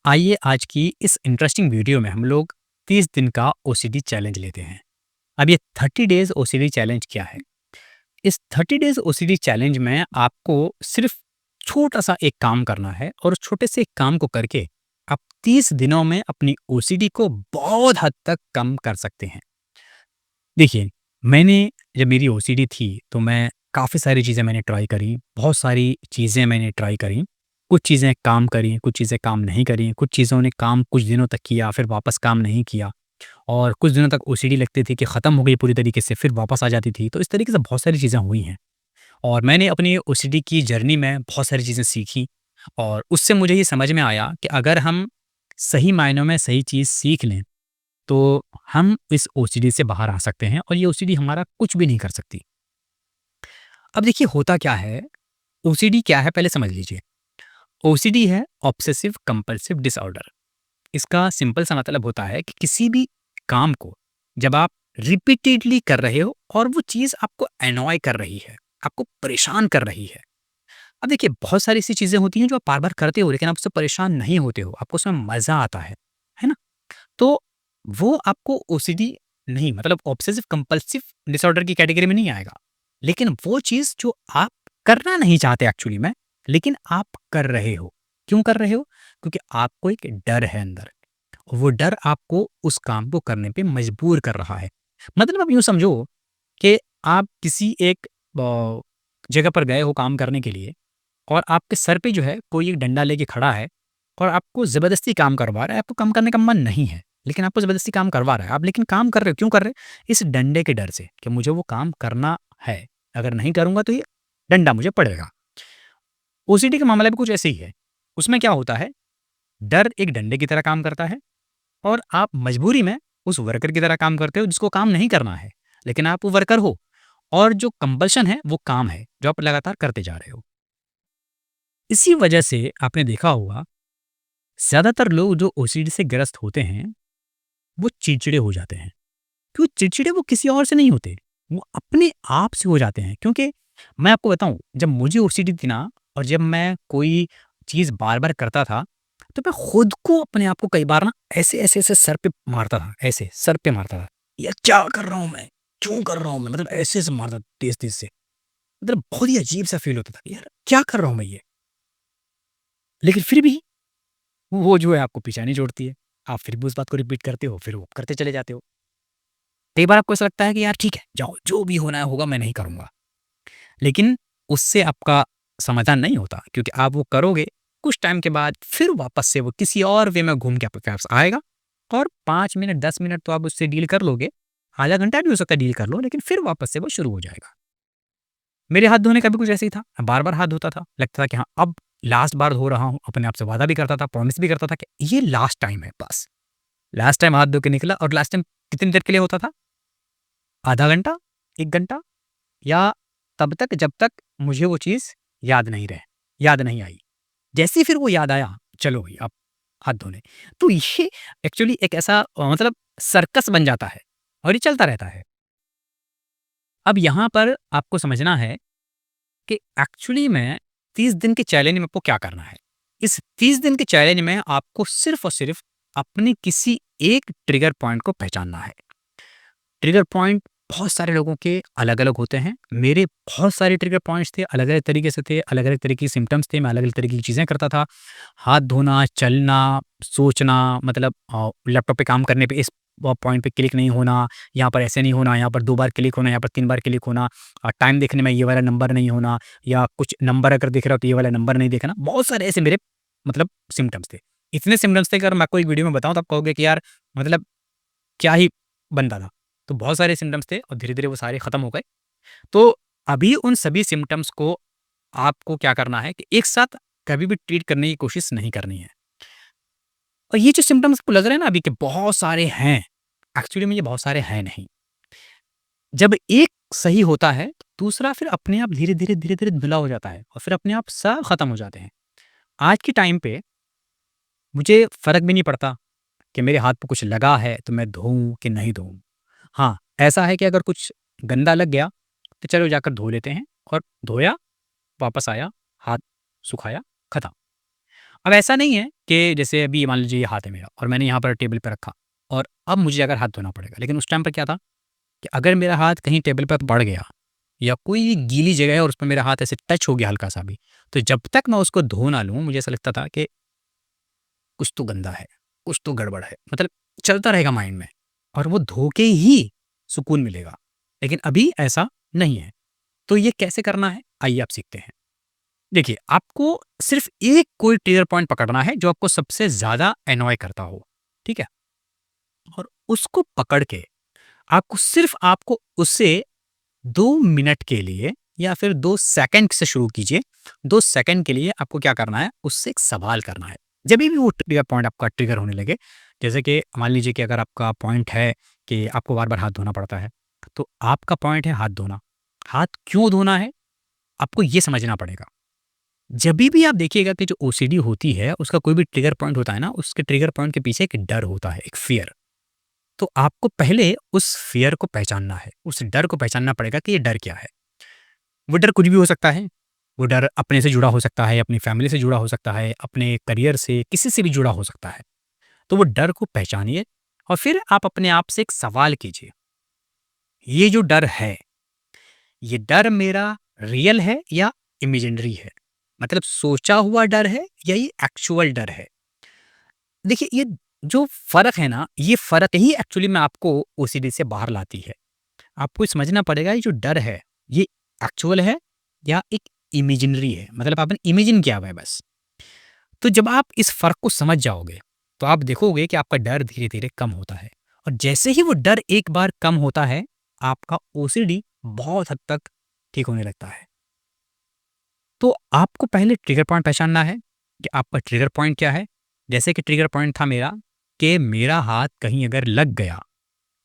आइए आज की इस इंटरेस्टिंग वीडियो में हम लोग 30 दिन का ओसीडी चैलेंज लेते हैं। अब ये 30 डेज़ ओसीडी चैलेंज क्या है? इस 30 डेज़ ओसीडी चैलेंज में आपको सिर्फ़ छोटा-सा एक काम करना है और उस छोटे से एक काम को करके आप 30 दिनों में अपनी ओसीडी को बहुत हद तक कम कर सकते हैं। देखिए, मैंने जब मेरी ओसीडी थी, तो मैं काफ़ी सारी चीज़ें मैंने ट्राई करी, बहुत सारी चीज़ें मैंने ट्राई करी। कुछ चीज़ें काम करी, कुछ चीज़ें काम नहीं करी, कुछ चीज़ों ने काम कुछ दिनों तक किया, फिर वापस काम नहीं किया और कुछ दिनों तक ओसीडी लगती थी कि ख़त्म हो गई पूरी तरीके से, फिर वापस आ जाती थी। तो इस तरीके से बहुत सारी चीज़ें हुई हैं और मैंने अपनी ओसीडी की जर्नी में बहुत सारी चीज़ें सीखी और उससे मुझे ये समझ में आया कि अगर हम सही मायनों में सही चीज़ सीख लें, तो हम इस ओसीडी से बाहर आ सकते हैं और ये ओसीडी हमारा कुछ भी नहीं कर सकती। अब देखिए होता क्या है, ओसीडी क्या है पहले समझ लीजिए। ओसीडी है ऑब्सेसिव कंपल्सिव डिसऑर्डर। इसका सिंपल सा मतलब होता है कि किसी भी काम को जब आप रिपीटेडली कर रहे हो और वो चीज़ आपको एनॉय कर रही है, आपको परेशान कर रही है। अब देखिए बहुत सारी ऐसी चीज़ें होती हैं जो आप बार-बार करते हो लेकिन आप उससे परेशान नहीं होते हो, आपको उसमें मज़ा आता है ना? तो वो आपको ओसीडी नहीं मतलब ऑब्सेसिव कंपल्सिव डिसऑर्डर की कैटेगरी में नहीं आएगा। लेकिन वो चीज़ जो आप करना नहीं चाहते एक्चुअली में, लेकिन आप कर रहे हो। क्यों कर रहे हो? क्योंकि आपको एक डर है अंदर। वो डर आपको उस काम को करने पे मजबूर कर रहा है। मतलब आप यूँ समझो कि आप किसी एक जगह पर गए हो काम करने के लिए और आपके सर पे जो है कोई एक डंडा लेके खड़ा है और आपको ज़बरदस्ती काम करवा रहा है, आपको काम करने का मन नहीं है, लेकिन आपको ज़बरदस्ती काम करवा रहा है। आप लेकिन काम कर रहे हो, क्यों कर रहे हो? इस डंडे के डर से कि मुझे वो काम करना है, अगर नहीं करूँगा तो ये डंडा मुझे पड़ेगा। ओसीडी का मामला भी कुछ ऐसे ही है। उसमें क्या होता है, डर एक डंडे की तरह काम करता है और आप मजबूरी में उस वर्कर की तरह काम करते हो जिसको काम नहीं करना है, लेकिन आप वो वर्कर हो और जो कंपल्शन है वो काम है, जो आप लगातार करते जा रहे हो। इसी वजह से आपने देखा होगा ज़्यादातर लोग जो ओसीडी से ग्रस्त होते हैं, वो चिड़चिड़े हो जाते हैं। क्यों चिड़चिड़े वो किसी और से नहीं होते, वो अपने आप से हो जाते हैं। क्योंकि मैं आपको बताऊँ जब मुझे ओसीडी थी ना और जब मैं कोई चीज़ बार-बार करता था, तो मैं खुद को अपने आप को कई बार ना ऐसे सर पे मारता था, ऐसे सर पे मारता था। यार क्या कर रहा हूँ मैं? क्यों कर रहा हूँ मैं? मतलब ऐसे-ऐसे मारता तेज़-तेज़ से। मतलब बहुत ही अजीब-सा फ़ील होता था कि यार क्या कर रहा हूँ मैं ये? लेकिन फिर भी वो जो है आपको पीछा नहीं छोड़ती है। आप फिर भी उस बात को रिपीट करते हो, फिर वो करते चले जाते हो। कई बार आपको ऐसा लगता है कि यार ठीक है, जाओ जो भी होना है होगा मैं नहीं करूँगा। लेकिन उससे आपका समाधान नहीं होता क्योंकि आप वो करोगे, कुछ टाइम के बाद फिर वापस से वो किसी और वे में घूम के आपके पास आएगा और 5 मिनट 10 मिनट तो आप उससे डील कर लोगे, आधा घंटा भी हो सकता है डील कर लो लेकिन फिर वापस से वो शुरू हो जाएगा। मेरे हाथ धोने का भी कुछ ऐसे ही था, मैं बार-बार हाथ धोता था, लगता था कि हाँ, अब लास्ट बार धो रहा हूँ, अपने आप से वादा भी करता था, प्रॉमिस भी करता था कि ये लास्ट टाइम है बस। लास्ट टाइम हाथ धो के निकला और लास्ट टाइम कितनी देर के लिए होता था? आधा घंटा, 1 घंटा या तब तक जब तक मुझे वो चीज़ याद नहीं आई। जैसे ही फिर वो याद आया, चलो भई अब हाथ धोने। तो ये एक्चुअली एक ऐसा मतलब सर्कस बन जाता है और ये चलता रहता है। अब यहाँ पर आपको समझना है कि एक्चुअली में 30 दिन के चैलेंज में आपको क्या करना है। इस 30 दिन के चैलेंज में आपको सिर्फ़ और सिर्फ़ अपने किसी एक ट्रिगर पॉइंट को पहचानना है। ट्रिगर पॉइंट बहुत सारे लोगों के अलग-अलग होते हैं। मेरे बहुत सारे ट्रिगर पॉइंट्स थे, अलग-अलग तरीके से थे, अलग-अलग तरह की सिम्पटम्स थे, मैं अलग-अलग तरीके की चीज़ें करता था। हाथ धोना, चलना, सोचना मतलब लैपटॉप पे काम करने पे इस पॉइंट पे क्लिक नहीं होना, यहाँ पर ऐसे नहीं होना, यहाँ पर 2 बार क्लिक होना, यहाँ पर 3 बार क्लिक होना, टाइम देखने में ये वाला नंबर नहीं होना या कुछ नंबर अगर दिख रहा हो तो ये वाला नंबर नहीं देखना। बहुत सारे ऐसे मेरे मतलब सिम्पटम्स थे। इतने सिम्पटम्स थे कि अगर मैं आपको एक वीडियो में बताऊँ तो आप कहोगे कि यार मतलब क्या ही बनता था। तो बहुत सारे सिम्पटम्स थे और धीरे-धीरे वो सारे खत्म हो गए। तो अभी उन सभी सिम्पटम्स को आपको क्या करना है कि एक साथ कभी भी ट्रीट करने की कोशिश नहीं करनी है। और ये जो सिम्पटम्स आपको लग रहे हैं ना अभी के बहुत सारे हैं, एक्चुअली में ये बहुत सारे हैं नहीं। जब एक सही होता है, तो दूसरा फिर अपने आप धीरे-धीरे, धीरे-धीरे धुला हो जाता है और फिर अपने आप सब खत्म हो जाते हैं। आज के टाइम पे मुझे फ़र्क भी नहीं पड़ता कि मेरे हाथ पे कुछ लगा है तो मैं धोऊँ कि नहीं धोऊँ। हाँ, ऐसा है कि अगर कुछ गंदा लग गया, तो चलो जाकर धो लेते हैं और धोया, वापस आया, हाथ सुखाया, खत्म। अब ऐसा नहीं है कि जैसे अभी मान लीजिए ये हाथ है मेरा और मैंने यहाँ पर टेबल पे रखा और अब मुझे अगर हाथ धोना पड़ेगा, लेकिन उस टाइम पर क्या था कि अगर मेरा हाथ कहीं टेबल पर पड़ गया या कोई गीली जगह है और उस पे मेरा हाथ ऐसे टच हो गया हल्का-सा भी, तो जब तक मैं उसको धो ना लूँ, मुझे ऐसा लगता था कि कुछ तो गंदा है, कुछ तो गड़बड़ है। मतलब चलता रहेगा माइंड में और वो धो के ही सुकून मिलेगा। लेकिन अभी ऐसा नहीं है। तो ये कैसे करना है? आइए आप सीखते हैं। देखिए, आपको सिर्फ़ एक कोई ट्रिगर पॉइंट पकड़ना है जो आपको सबसे ज़्यादा एनॉय करता हो, ठीक है? और उसको पकड़ के आपको उसे 2 मिनट के लिए या फिर 2 सेकंड से शुरू कीजिए। 2 सेकंड के लिए आपको क्या करना है, उससे एक सवाल करना है। जभी भी वो ट्रिगर पॉइंट आपका ट्रिगर होने लगे, जैसे कि मान लीजिए कि अगर आपका पॉइंट है कि आपको बार-बार हाथ धोना पड़ता है, तो आपका पॉइंट है हाथ धोना। हाथ क्यों धोना है, आपको ये समझना पड़ेगा। जभी भी आप देखिएगा कि जो ओसीडी होती है, उसका कोई भी ट्रिगर पॉइंट होता है ना, उसके ट्रिगर पॉइंट के पीछे एक डर होता है, एक फ़ियर। तो आपको पहले उस फ़ियर को पहचानना है, उस डर को पहचानना पड़ेगा कि ये डर क्या है। वो डर कुछ भी हो सकता है। वो डर अपने से जुड़ा हो सकता है, अपनी फैमिली से जुड़ा हो सकता है, अपने करियर से, किसी से भी जुड़ा हो सकता है। तो वो डर को पहचानिए और फिर आप अपने आप से एक सवाल कीजिए, ये जो डर है, ये डर मेरा रियल है या इमेजिनरी है? मतलब सोचा हुआ डर है या ये एक्चुअल डर है? देखिए, ये जो फ़र्क है ना, ये फ़र्क ही एक्चुअली में आपको ओसीडी से बाहर लाती है। आपको ये समझना पड़ेगा ये जो डर है, ये एक्चुअल है या एक इमेजिनरी है, मतलब आपने इमेजिन किया हुआ है बस। तो जब आप इस फ़र्क को समझ जाओगे, तो आप देखोगे कि आपका डर धीरे-धीरे कम होता है और जैसे ही वो डर एक बार कम होता है, आपका ओसीडी बहुत हद तक ठीक होने लगता है। तो आपको पहले ट्रिगर पॉइंट पहचानना है कि आपका ट्रिगर पॉइंट क्या है। जैसे कि ट्रिगर पॉइंट था मेरा कि मेरा हाथ कहीं अगर लग गया,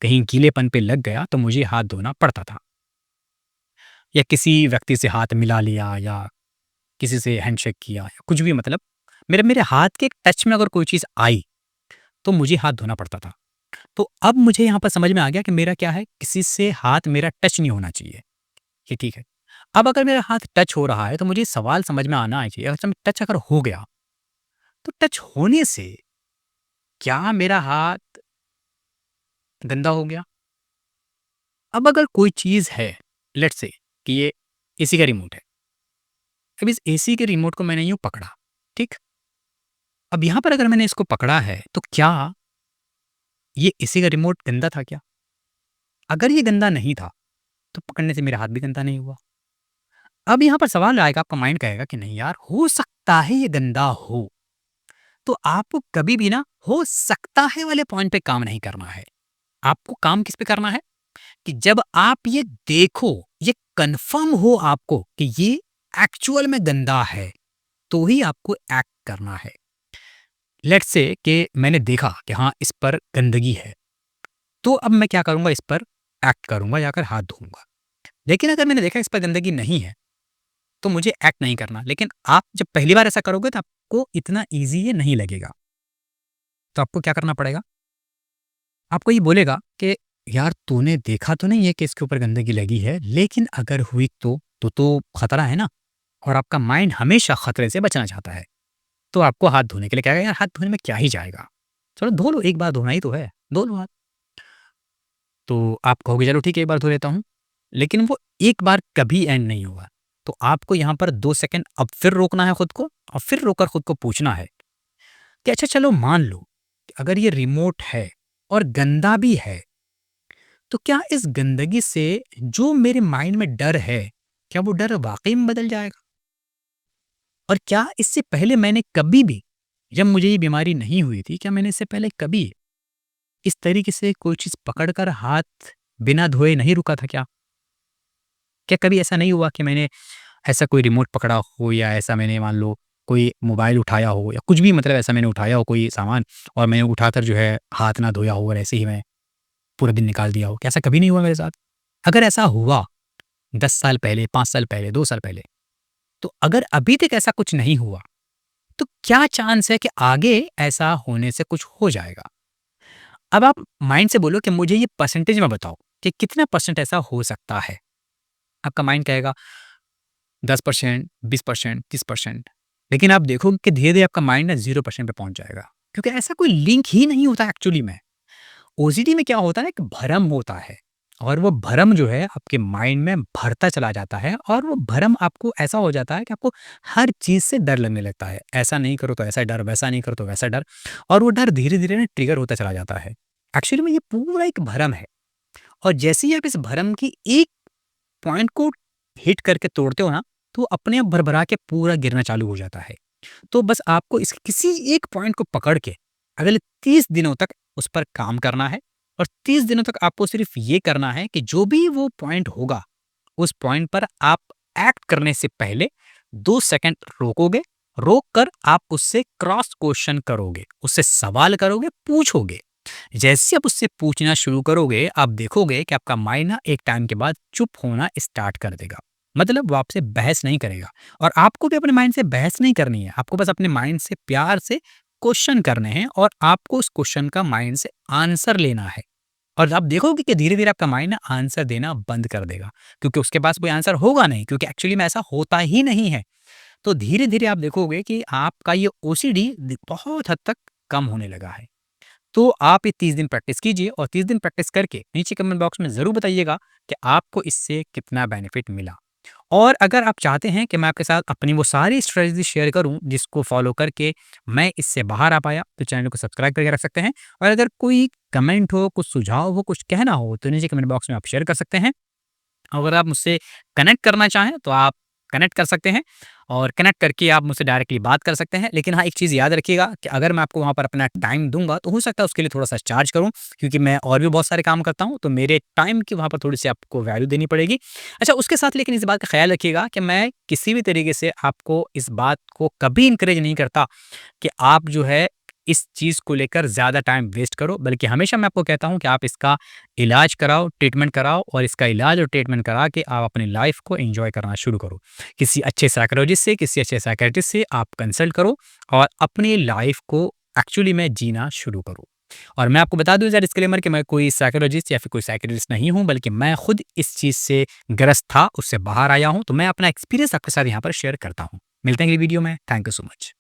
कहीं गीलेपन पे लग गया, तो मुझे हाथ धोना पड़ता था। या किसी व्यक्ति से हाथ मिला लिया या किसी से हैंडशेक किया या कुछ भी, मतलब मेरे मेरे हाथ के टच में अगर कोई चीज़ आई, तो मुझे हाथ धोना पड़ता था। तो अब मुझे यहाँ पर समझ में आ गया कि मेरा क्या है, किसी से हाथ मेरा टच नहीं होना चाहिए, ये ठीक है। अब अगर मेरा हाथ टच हो रहा है, तो मुझे सवाल समझ में आना चाहिए, अगर टच अगर हो गया, तो टच होने से क्या मेरा हाथ गंदा हो गया? अब अगर कोई चीज़ है, लेट्स से कि ये एसी का रिमोट है। अब इस एसी के रिमोट को मैंने यूँ पकड़ा, ठीक? अब यहाँ पर अगर मैंने इसको पकड़ा है, तो क्या ये एसी का रिमोट गंदा था क्या? अगर ये गंदा नहीं था, तो पकड़ने से मेरा हाथ भी गंदा नहीं हुआ। अब यहाँ पर सवाल आएगा, आपका माइंड कहेगा कि नहीं यार, हो सकता है ये गंदा हो। तो आपको कभी भी ना हो सकता है वाले पॉइंट पे काम नहीं करना है। आपको काम किस पे करना है कि जब आप ये देखो, ये कन्फर्म हो आपको कि ये एक्चुअल में गंदा है, तो ही आपको एक्ट करना है। लेट्स से कि मैंने देखा कि हाँ, इस पर गंदगी है, तो अब मैं क्या करूँगा, इस पर एक्ट करूँगा, जाकर हाथ धोऊँगा। लेकिन अगर मैंने देखा इस पर गंदगी नहीं है, तो मुझे एक्ट नहीं करना। लेकिन आप जब पहली बार ऐसा करोगे तो आपको इतना ईज़ी ये नहीं लगेगा। तो आपको क्या करना पड़ेगा? आपको ये बोलेगा कि यार तूने देखा तो नहीं है कि इसके ऊपर गंदगी लगी है, लेकिन अगर हुई तो खतरा है ना? और आपका माइंड हमेशा खतरे से बचना चाहता है। तो आपको हाथ धोने के लिए कहेगा, यार हाथ धोने में क्या ही जाएगा? चलो धो लो, एक बार धोना ही तो है, धो लो हाथ। तो आप कहोगे चलो ठीक है, एक बार धो लेता हूँ। लेकिन वो एक बार कभी एंड नहीं होगा। तो आपको यहाँ पर 2 सेकंड अब फिर रोकना है खुद को और फिर रोककर खुद को पूछना है कि अच्छा चलो मान लो कि अगर ये रिमोट है और गंदा भी है, तो क्या इस गंदगी से जो मेरे माइंड में डर है, क्या वो डर वाक़ई में बदल जाएगा? और क्या इससे पहले मैंने कभी भी, जब मुझे ये बीमारी नहीं हुई थी, क्या मैंने इससे पहले कभी इस तरीके से कोई चीज़ पकड़कर हाथ बिना धोए नहीं रुका था क्या? क्या कभी ऐसा नहीं हुआ कि मैंने ऐसा कोई रिमोट पकड़ा हो या ऐसा मैंने मान लो कोई मोबाइल उठाया हो या कुछ भी, मतलब ऐसा मैंने उठाया हो कोई सामान और मैंने उठाकर जो है हाथ ना धोया हो और ऐसे ही मैं पूरा दिन निकाल दिया हो? क्या ऐसा कभी नहीं हुआ मेरे साथ? अगर ऐसा हुआ 10 साल पहले, 5 साल पहले, 2 साल पहले, तो अगर अभी तक ऐसा कुछ नहीं हुआ, तो क्या चांस है कि आगे ऐसा होने से कुछ हो जाएगा? अब आप माइंड से बोलो कि मुझे ये परसेंटेज में बताओ कि कितना परसेंट ऐसा हो सकता है? आपका माइंड कहेगा 10%, 20%, 30%। लेकिन आप देखोगे कि धीरे-धीरे आपका माइंड ना 0% पे पहुँच जाएगा, क्योंकि ऐसा कोई लिंक ही नहीं होता एक्चुअली में। ओसीडी में क्या होता है ना, एक भ्रम होता है और वो भ्रम जो है आपके माइंड में भरता चला जाता है और वो भ्रम आपको ऐसा हो जाता है कि आपको हर चीज़ से डर लगने लगता है। ऐसा नहीं करो तो ऐसा डर, वैसा नहीं करो तो वैसा डर, और वो डर धीरे-धीरे ना ट्रिगर होता चला जाता है। एक्चुअली में ये पूरा एक भ्रम है और जैसे ही आप इस भ्रम की एक पॉइंट को हिट करके तोड़ते हो ना, तो वो अपने आप भरभरा के पूरा गिरना चालू हो जाता है। तो बस आपको इस किसी एक पॉइंट को पकड़ के अगले 30 दिनों तक उस पर काम करना है और 30 दिनों तक आपको सिर्फ ये करना है कि जो भी वो पॉइंट होगा, उस पॉइंट पर आप एक्ट करने से पहले 2 सेकंड रोकोगे, रोक कर आप उससे क्रॉस क्वेश्चन करोगे, उससे सवाल करोगे, पूछोगे। जैसे आप उससे पूछना शुरू करोगे, आप देखोगे कि आपका माइंड ना एक टाइम के बाद चुप होना स्टार्ट कर देगा। मतलब वो आपसे बहस नहीं करेगा और आपको भी अपने माइंड से बहस नहीं करनी है। आपको बस अपने माइंड से प्यार से क्वेश्चन करने हैं और आपको उस क्वेश्चन का माइंड से आंसर लेना है। और आप देखोगे कि धीरे-धीरे आपका माइंड ना आंसर देना बंद कर देगा, क्योंकि उसके पास कोई आंसर होगा नहीं, क्योंकि एक्चुअली में ऐसा होता ही नहीं है। तो धीरे-धीरे आप देखोगे कि आपका ये ओसीडी बहुत हद तक कम होने लगा है। तो आप ये 30 दिन प्रैक्टिस कीजिए और 30 दिन प्रैक्टिस करके नीचे कमेंट बॉक्स में ज़रूर बताइएगा कि आपको इससे कितना बेनिफिट मिला। और अगर आप चाहते हैं कि मैं आपके साथ अपनी वो सारी स्ट्रेटजी शेयर करूं जिसको फॉलो करके मैं इससे बाहर आ पाया, तो चैनल को सब्सक्राइब करके रख सकते हैं। और अगर कोई कमेंट हो, कुछ सुझाव हो, कुछ कहना हो, तो नीचे कमेंट बॉक्स में आप शेयर कर सकते हैं। अगर आप मुझसे कनेक्ट करना चाहें तो आप कनेक्ट कर सकते हैं और कनेक्ट करके आप मुझसे डायरेक्टली बात कर सकते हैं। लेकिन हाँ, एक चीज़ याद रखिएगा कि अगर मैं आपको वहाँ पर अपना टाइम दूँगा तो हो सकता है उसके लिए थोड़ा-सा चार्ज करूँ, क्योंकि मैं और भी बहुत सारे काम करता हूँ, तो मेरे टाइम की वहाँ पर थोड़ी-सी आपको वैल्यू देनी पड़ेगी। अच्छा, उसके साथ लेकिन इस बात का ख़्याल रखिएगा कि मैं किसी भी तरीके से आपको इस बात को कभी एनकरेज नहीं करता कि आप जो है इस चीज़ को लेकर ज़्यादा टाइम वेस्ट करो, बल्कि हमेशा मैं आपको कहता हूँ कि आप इसका इलाज कराओ, ट्रीटमेंट कराओ और इसका इलाज और ट्रीटमेंट करा के आप अपनी लाइफ़ को एन्जॉय करना शुरू करो। किसी अच्छे साइकोलॉजिस्ट से, किसी अच्छे साइकियाट्रिस्ट से आप कंसल्ट करो और अपनी लाइफ़ को एक्चुअली में जीना शुरू करो। और मैं आपको बता दूँ एज़ अ डिस्क्लेमर कि मैं कोई साइकोलॉजिस्ट या फिर कोई साइकियाट्रिस्ट नहीं हूँ, बल्कि मैं खुद इस चीज़ से ग्रस्त था, उससे बाहर आया हूँ, तो मैं अपना एक्सपीरियंस आपके साथ यहाँ पर शेयर करता हूँ। मिलते हैं अगली वीडियो में। Thank you so much.